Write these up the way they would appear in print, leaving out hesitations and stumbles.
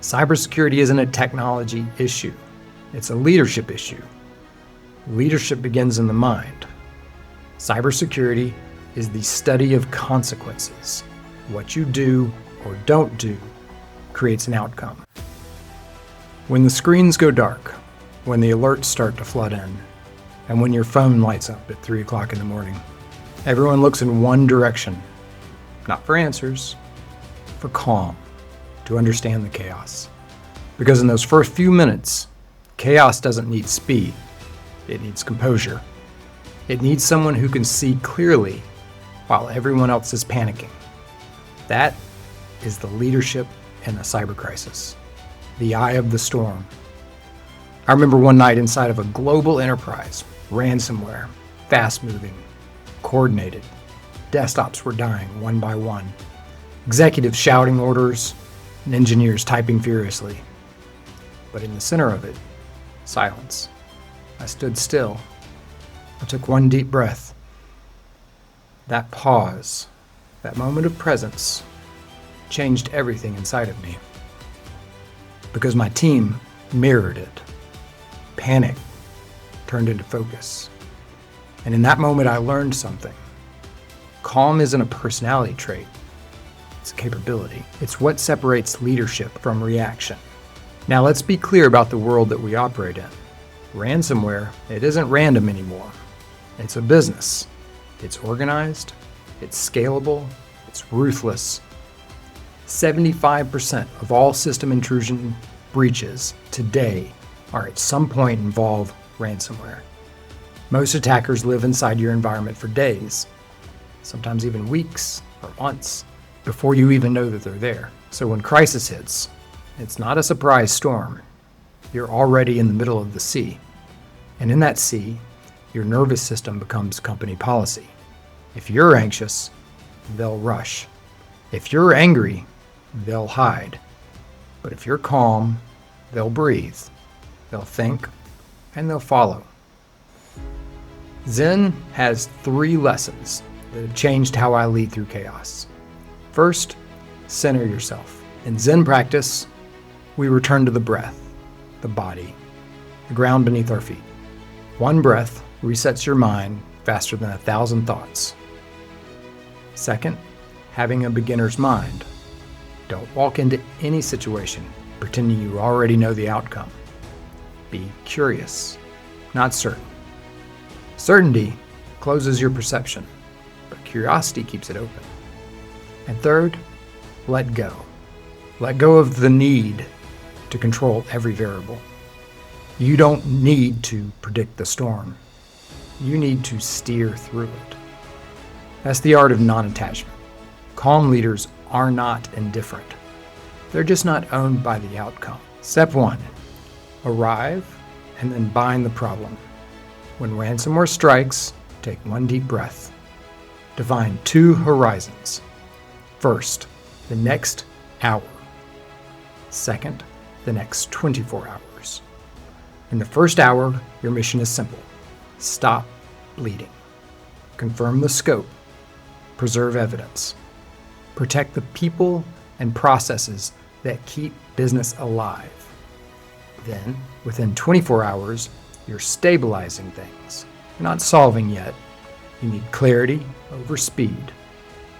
Cybersecurity isn't a technology issue. It's a leadership issue. Leadership begins in the mind. Cybersecurity is the study of consequences. What you do or don't do creates an outcome. When the screens go dark, when the alerts start to flood in, and when your phone lights up at 3 o'clock in the morning, everyone looks in one direction, not for answers, for calm, to understand the chaos. Because in those first few minutes, chaos doesn't need speed, it needs composure. It needs someone who can see clearly while everyone else is panicking. That is the leadership in a cyber crisis, the eye of the storm. I remember one night inside of a global enterprise, ransomware, fast-moving, coordinated. Desktops were dying one by one. Executives shouting orders, and engineers typing furiously. But in the center of it, silence. I stood still. I took one deep breath. That pause, that moment of presence, changed everything inside of me. Because my team mirrored it. Panic turned into focus. And in that moment, I learned something. Calm isn't a personality trait. It's a capability. It's what separates leadership from reaction. Now let's be clear about the world that we operate in. Ransomware, it isn't random anymore. It's a business. It's organized, it's scalable, it's ruthless. 75% of all system intrusion breaches today are at some point involve ransomware. Most attackers live inside your environment for days, sometimes even weeks or months, before you even know that they're there. So when crisis hits, it's not a surprise storm. You're already in the middle of the sea. And in that sea, your nervous system becomes company policy. If you're anxious, they'll rush. If you're angry, they'll hide. But if you're calm, they'll breathe. They'll think, and they'll follow. Zen has 3 lessons that have changed how I lead through chaos. First, center yourself. In Zen practice, we return to the breath, the body, the ground beneath our feet. One breath resets your mind faster than 1,000 thoughts. Second, having a beginner's mind. Don't walk into any situation pretending you already know the outcome. Be curious, not certain. Certainty closes your perception, but curiosity keeps it open. And third, let go. Let go of the need to control every variable. You don't need to predict the storm. You need to steer through it. That's the art of non-attachment. Calm leaders are not indifferent. They're just not owned by the outcome. Step 1, arrive and then bind the problem. When ransomware strikes, take one deep breath. Define 2 horizons. First, the next hour. Second, the next 24 hours. In the first hour, your mission is simple. Stop bleeding. Confirm the scope. Preserve evidence. Protect the people and processes that keep business alive. Then, within 24 hours, you're stabilizing things. You're not solving yet. You need clarity over speed.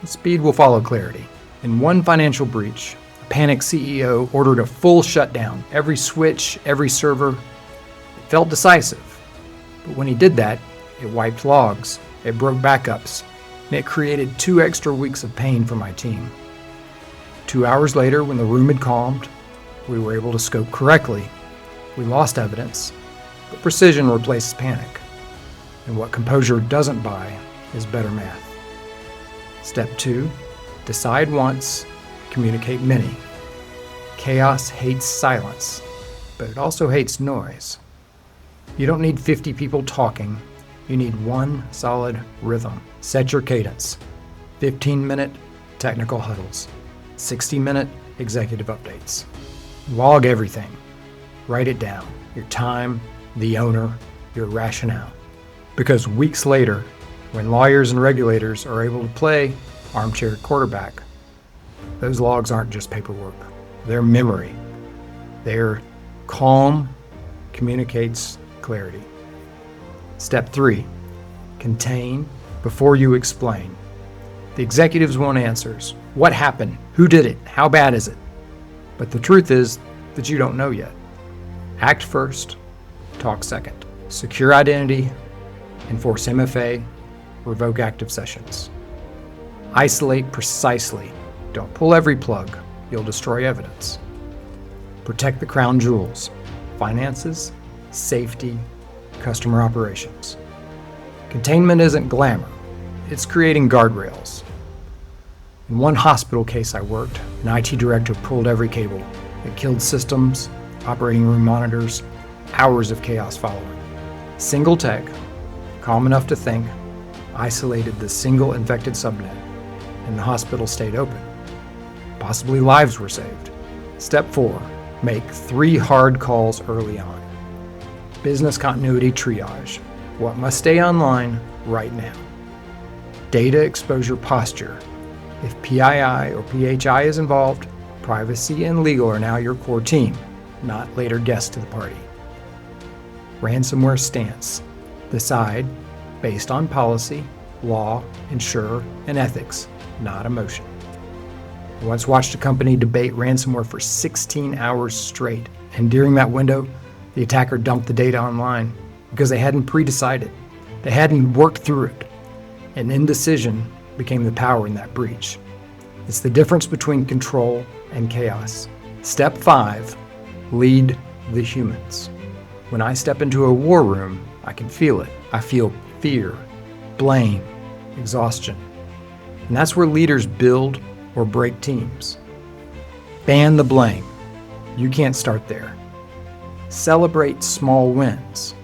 Speed will follow clarity. In one financial breach, a panicked CEO ordered a full shutdown. Every switch, every server. It felt decisive. But when he did that, it wiped logs, it broke backups, and it created 2 extra weeks of pain for my team. 2 hours later, when the room had calmed, we were able to scope correctly. We lost evidence, but precision replaces panic. And what composure doesn't buy is better math. Step 2, decide once, communicate many. Chaos hates silence, but it also hates noise. You don't need 50 people talking. You need one solid rhythm. Set your cadence. 15-minute technical huddles. 60-minute executive updates. Log everything. Write it down. Your time, the owner, your rationale. Because weeks later, when lawyers and regulators are able to play armchair quarterback, those logs aren't just paperwork. They're memory. There, calm communicates clarity. Step 3, contain before you explain. The executives want answers. What happened? Who did it? How bad is it? But the truth is that you don't know yet. Act first, talk second. Secure identity, enforce MFA, revoke active sessions. Isolate precisely. Don't pull every plug. You'll destroy evidence. Protect the crown jewels: finances, safety, customer operations. Containment isn't glamour. It's creating guardrails. In one hospital case I worked, an IT director pulled every cable. It killed systems, operating room monitors, hours of chaos following. Single tech, calm enough to think, isolated the single infected subnet, and the hospital stayed open. Possibly lives were saved. Step 4, make 3 hard calls early on. Business continuity triage. What must stay online right now? Data exposure posture. If PII or PHI is involved, privacy and legal are now your core team, not later guests to the party. Ransomware stance. Decide based on policy, law, insurer, and ethics, not emotion. I once watched a company debate ransomware for 16 hours straight, and during that window, the attacker dumped the data online because they hadn't pre-decided. They hadn't worked through it. And indecision became the power in that breach. It's the difference between control and chaos. Step 5, lead the humans. When I step into a war room, I can feel it. I feel fear, blame, exhaustion. And that's where leaders build or break teams. Ban the blame. You can't start there. Celebrate small wins.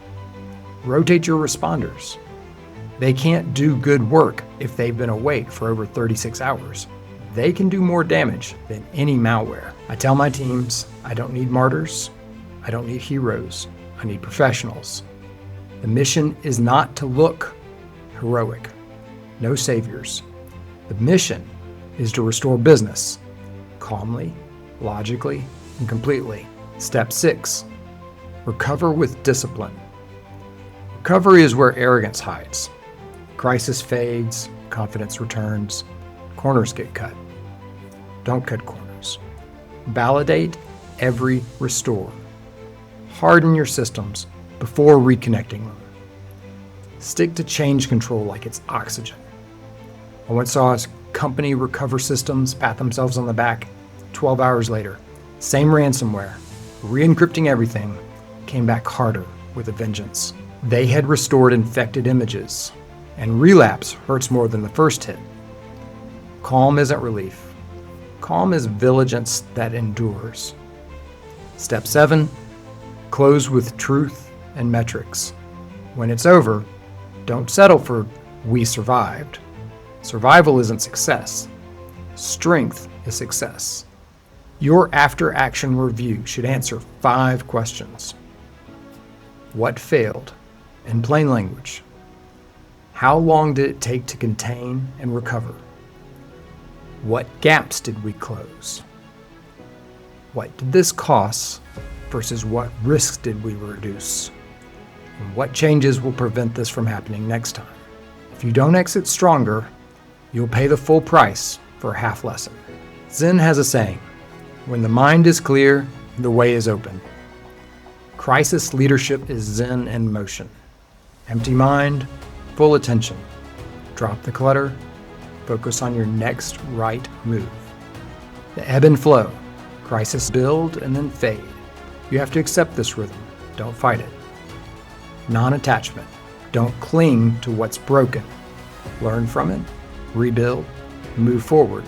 Rotate your responders. They can't do good work if they've been awake for over 36 hours. They can do more damage than any malware. I tell my teams, I don't need martyrs. I don't need heroes. I need professionals. The mission is not to look heroic. No saviors. The mission is to restore business calmly, logically, and completely. Step 6, recover with discipline. Recovery is where arrogance hides. Crisis fades, confidence returns, corners get cut. Don't cut corners. Validate every restore. Harden your systems before reconnecting them. Stick to change control like it's oxygen. I once saw a company recover systems, pat themselves on the back. 12 hours later, same ransomware, re-encrypting everything, came back harder with a vengeance. They had restored infected images, and relapse hurts more than the first hit. Calm isn't relief. Calm is vigilance that endures. Step 7, close with truth and metrics. When it's over, don't settle for "we survived." Survival isn't success. Strength is success. Your after-action review should answer 5 questions. What failed? In plain language. How long did it take to contain and recover? What gaps did we close? What did this cost versus what risks did we reduce? And what changes will prevent this from happening next time? If you don't exit stronger, you'll pay the full price for a half lesson. Zen has a saying, when the mind is clear, the way is open. Crisis leadership is Zen in motion. Empty mind, full attention. Drop the clutter, focus on your next right move. The ebb and flow, crisis build and then fade. You have to accept this rhythm, don't fight it. Non-attachment, don't cling to what's broken. Learn from it, rebuild, move forward.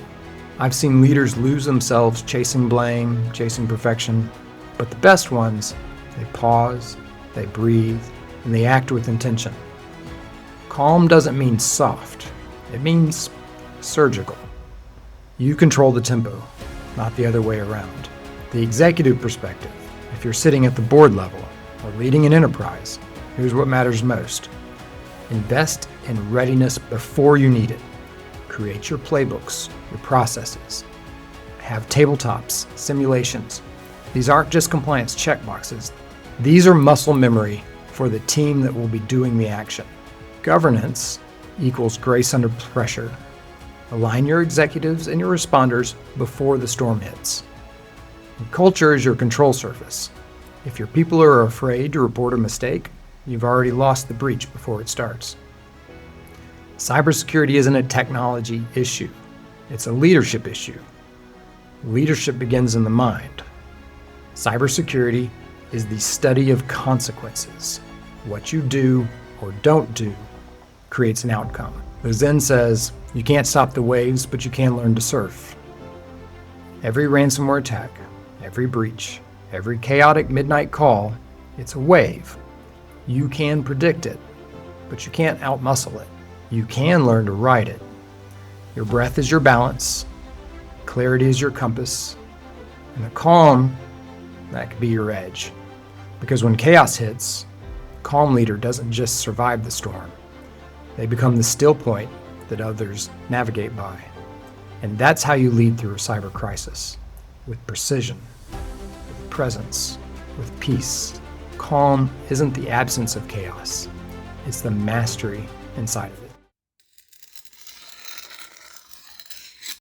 I've seen leaders lose themselves chasing blame, chasing perfection, but the best ones, they pause, they breathe, and they act with intention. Calm doesn't mean soft, it means surgical. You control the tempo, not the other way around. The executive perspective, if you're sitting at the board level or leading an enterprise, here's what matters most. Invest in readiness before you need it. Create your playbooks, your processes. Have tabletops, simulations, These aren't just compliance checkboxes. These are muscle memory for the team that will be doing the action. Governance equals grace under pressure. Align your executives and your responders before the storm hits. And culture is your control surface. If your people are afraid to report a mistake, you've already lost the breach before it starts. Cybersecurity isn't a technology issue. It's a leadership issue. Leadership begins in the mind. Cybersecurity is the study of consequences. What you do or don't do creates an outcome. The Zen says, you can't stop the waves, but you can learn to surf. Every ransomware attack, every breach, every chaotic midnight call, it's a wave. You can predict it, but you can't outmuscle it. You can learn to ride it. Your breath is your balance, clarity is your compass, and the calm, that could be your edge. Because when chaos hits, a calm leader doesn't just survive the storm. They become the still point that others navigate by. And that's how you lead through a cyber crisis, with precision, with presence, with peace. Calm isn't the absence of chaos, it's the mastery inside of it.